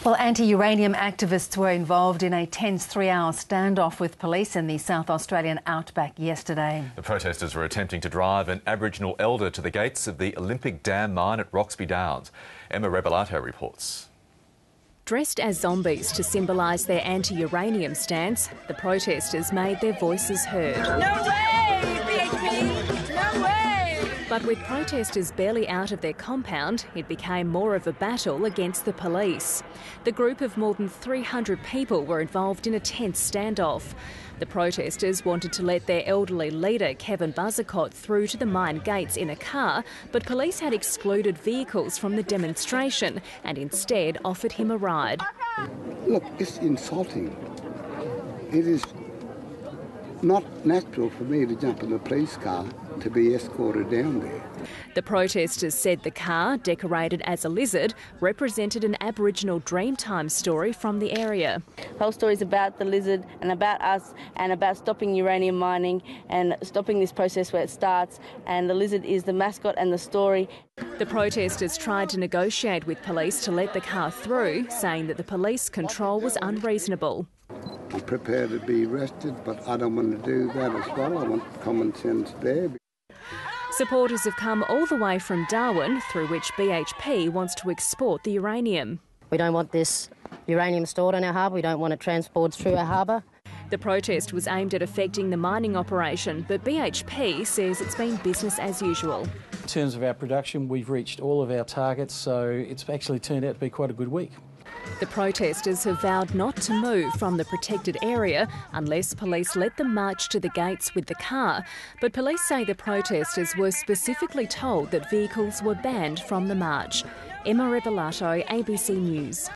Well, anti-uranium activists were involved in a tense 3-hour standoff with police in the South Australian outback yesterday. The protesters were attempting to drive an Aboriginal elder to the gates of the Olympic Dam mine at Roxby Downs. Emma Rebelato reports. Dressed as zombies to symbolise their anti-uranium stance, the protesters made their voices heard. No way, BHP! No way! But with protesters barely out of their compound, it became more of a battle against the police. The group of more than 300 people were involved in a tense standoff. The protesters wanted to let their elderly leader, Kevin Buzzicott, through to the mine gates in a car, but police had excluded vehicles from the demonstration and instead offered him a ride. Look, it's insulting. It is not natural for me to jump in a police car to be escorted down there. The protesters said the car, decorated as a lizard, represented an Aboriginal Dreamtime story from the area. The whole story is about the lizard and about us and about stopping uranium mining and stopping this process where it starts, and the lizard is the mascot and the story. The protesters tried to negotiate with police to let the car through, saying that the police control was unreasonable. I'm prepared to be arrested, but I don't want to do that as well. I want common sense there. Supporters have come all the way from Darwin, through which BHP wants to export the uranium. We don't want this uranium stored in our harbour. We don't want it transported through our harbour. The protest was aimed at affecting the mining operation, but BHP says it's been business as usual. In terms of our production, we've reached all of our targets, so it's actually turned out to be quite a good week. The protesters have vowed not to move from the protected area unless police let them march to the gates with the car. But police say the protesters were specifically told that vehicles were banned from the march. Emma Rebelato, ABC News.